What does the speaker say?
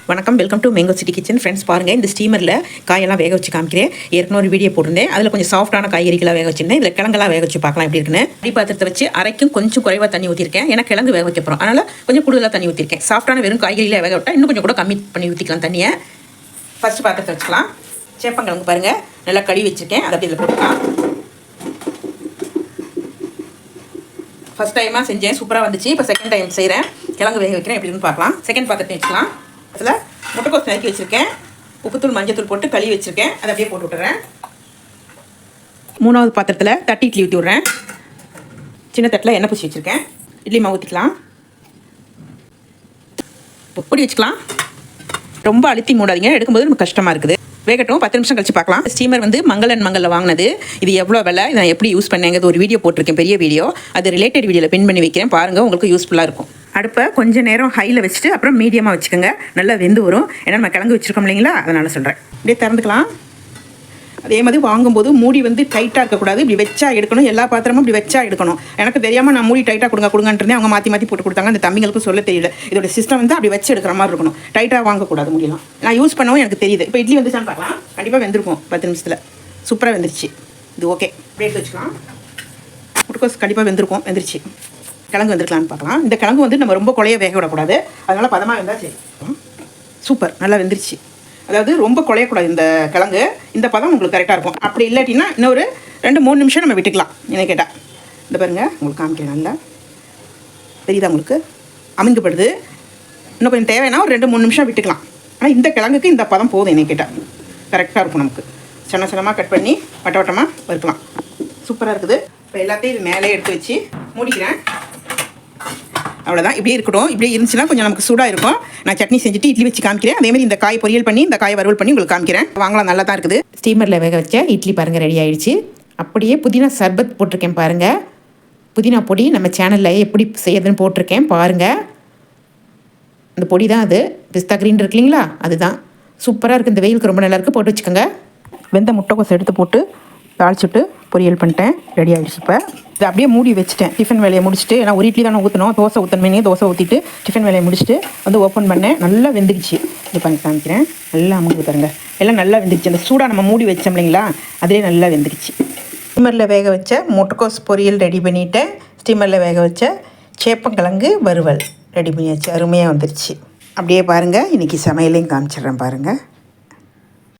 வணக்கம், welcome to mango city kitchen. Friends பாருங்கள், இந்த ஸ்டீமரில் காயெல்லாம் வேக வச்சு காமிக்கிறேன். ஏற்கனவே ஒரு வீடியோ போட்டிருந்தேன். அதில் கொஞ்சம் சாஃப்டான காய்கறிகளாக வேக வச்சிருந்தேன். இதில் கிழங்கெல்லாம் வேக வச்சு பார்க்கலாம் எப்படி இருக்குன்னு. அடி பாத்திரத்தை வச்சு அரைக்கும் கொஞ்சம் குறைவாக தண்ணி ஊற்றிருக்கேன். ஏன்னா கிழங்கு வேக வைக்க போகிறோம், அதனால் கொஞ்சம் கூடுதலாக தண்ணி ஊற்றிருக்கேன். சாஃப்டான வெறும் காய்கறியில் வேக விட்டால் இன்னும் கொஞ்சம் கூட கம்மி பண்ணி ஊற்றிக்கலாம் தண்ணியை. ஃபஸ்ட்டு பாத்திரத்தை வச்சுக்கலாம். சேப்பங்கிழங்கு பாருங்கள், நல்லா கழுவி வச்சுருக்கேன். அதை அப்படி இதில் போட்டுக்கலாம். ஃபஸ்ட் டைமாக செஞ்சேன், சூப்பராக வந்துச்சு. இப்போ செகண்ட் டைம் செய்கிறேன், கிழங்கு வேக வைக்கிறேன் எப்படின்னு பார்க்கலாம். செகண்ட் பாத்திரத்தை வச்சுக்கலாம். அதில் முட்டைக்கோஸ் நறுக்கி வச்சுருக்கேன், உப்புத்தூள் மஞ்சத்தூள் போட்டு கழுவி வச்சுருக்கேன். அதை அப்படியே போட்டு விட்டுறேன். மூணாவது பாத்திரத்தில் தட்டி இட்லி ஊற்றி விட்றேன். சின்ன தட்டில் எண்ணெய் பூசி வச்சுருக்கேன். இட்லி மாவு ஊற்றிக்கலாம். பொடி வச்சுக்கலாம். ரொம்ப அழுத்தி மூடாதீங்க, எடுக்கும்போது நமக்கு கஷ்டமாக இருக்குது. வேகட்டும், 10 நிமிஷம் கழிச்சு பார்க்கலாம். ஸ்டீமர் வந்து மங்களில் வாங்கினது. இது எவ்வளோ விலை, நான் எப்படி யூஸ் பண்ணேங்கிறது ஒரு வீடியோ போட்டிருக்கேன், பெரிய வீடியோ. அது ரிலேட்டட் வீடியோவில் பின் பண்ணி வைக்கிறேன், பாருங்கள், உங்களுக்கு யூஸ்ஃபுல்லாக இருக்கும். அடுப்பை கொஞ்சம் நேரம் ஹையில் வச்சுட்டு அப்புறம் மீடியமாக வச்சுக்கோங்க. நல்லா வெந்து வரும். ஏன்னா நம்ம கிழங்கு வச்சுருக்கோம் இல்லைங்களா, அதனால் சொல்கிறேன். இப்படியே திறந்துக்கலாம். அதே மாதிரி வாங்கும்போது மூடி வந்து டைட்டாக இருக்கக்கூடாது, இப்படி வச்சா எடுக்கணும். எல்லா பாத்திரமும் இப்படி வச்சா எடுக்கணும். எனக்கு தெரியாமல் நான் மூடி டைட்டாக கொடுங்கன்ட்டு அவங்க மாற்றி போட்டு கொடுத்தாங்க. அந்த தம்பிங்களுக்கும் சொல்ல தெரியல. இதோட சிஸ்டம் வந்து அப்படி வச்சு எடுக்கிற மாதிரி இருக்கணும். டைட்டாக வாங்கக்கூடாது முடியலாம். நான் யூஸ் பண்ணவும் எனக்கு தெரியுது. இப்போ இட்லி வந்துச்சான்னு பார்க்கலாம். கண்டிப்பாக வெந்திருக்கும் 10 நிமிஷத்தில். சூப்பராக வெந்துருச்சு. இது ஓகே, அப்படியே எடுத்து வச்சுக்கலாம். முட்டைக்கோஸ் கண்டிப்பாக வெந்துருச்சு. கிழங்கு வெந்திருக்கலான்னு பார்க்கலாம். இந்த கிழங்கு வந்து நம்ம ரொம்ப குழைய வேக விடக்கூடாது, அதனால் பதமாக வெந்தால் சரி. சூப்பர், நல்லா வெந்துருச்சு. அதாவது ரொம்ப குழையக்கூடாது இந்த கிழங்கு. இந்த பதம் உங்களுக்கு கரெக்டாக இருக்கும். அப்படி இல்லாட்டினா இன்னொரு 2-3 நிமிஷம் நம்ம விட்டுக்கலாம். என்ன கேட்டால் இந்த பாருங்கள், உங்களுக்கு காமிக்கிறேன். நல்லா தெரியுதா உங்களுக்கு, அமுங்கப்படுது. இன்னும் கொஞ்சம் தேவைன்னா ஒரு 2-3 நிமிஷம் விட்டுக்கலாம். ஆனால் இந்த கிழங்குக்கு இந்த பதம் போதும். என்ன கேட்டால் கரெக்டாக இருக்கும். நமக்கு சின்னமாக கட் பண்ணி வட்டமாக வறுக்கலாம். சூப்பராக இருக்குது. இப்போ எல்லாத்தையும் இது மேலே எடுத்து வச்சு மூடிக்கிறேன். அவ்வளோதான், இப்படியே இருக்கட்டும். இப்படியே இருந்துச்சுன்னா கொஞ்சம் நமக்கு சூடாக இருக்கும். நான் சட்னி செஞ்சுட்டு இட்லி வச்சு காமிக்கிறேன். அதேமாதிரி இந்த காய் பொரியல் பண்ணி இந்த காய் வறுவல் பண்ணி உங்களுக்கு காமிக்கிறேன். வாங்கலாம், நல்லா தான் இருக்குது. ஸ்டீமரில் வேக வச்ச இட்லி பாருங்கள், ரெடி ஆகிடுச்சு. அப்படியே புதினா சர்பத் போட்டிருக்கேன் பாருங்கள். புதினா பொடி நம்ம சேனலில் எப்படி செய்யறதுன்னு போட்டிருக்கேன் பாருங்கள். இந்த பொடி தான் அது, பிஸ்தா கிரீன் இருக்கு இல்லைங்களா, அதுதான். சூப்பராக இருக்குது. இந்த வெயிலுக்கு ரொம்ப நல்லா இருக்குது. போட்டு வச்சுக்கோங்க. வெந்த முட்டைக்கோஸ் எடுத்து போட்டு தாளிச்சுட்டு பொரியல் பண்ணிட்டேன். ரெடி ஆகிடுச்சு. இப்போ இதை அப்படியே மூடி வச்சுட்டேன். டிஃபன் வேலையை முடிச்சுட்டு, ஏன்னா ஒரு இட்லி தானே ஊற்றணும், தோசை ஊற்றணுமே, தோசை ஊற்றிட்டு டிஃபன் வேலையை முடிச்சுட்டு வந்து ஓப்பன் பண்ணேன். நல்லா வெந்துடுச்சு. இது பண்ணி காமிக்கிறேன். நல்லா அமுக்கு பாருங்க, எல்லாம் நல்லா வெந்துடுச்சு. அந்த சூடாக நம்ம மூடி வச்சோம் இல்லைங்களா, அதிலே நல்லா வெந்துடுச்சு. ஸ்டீமரில் வேக வச்ச முட்டைக்கோஸ் பொரியல் ரெடி பண்ணிவிட்டேன். ஸ்டீமரில் வேக வச்ச சேப்பங்கிழங்கு வறுவல் ரெடி பண்ணியாச்சு. அருமையாக வந்துடுச்சு. அப்படியே பாருங்கள், இன்றைக்கி சமையலையும் காமிச்சிட்றேன் பாருங்கள்.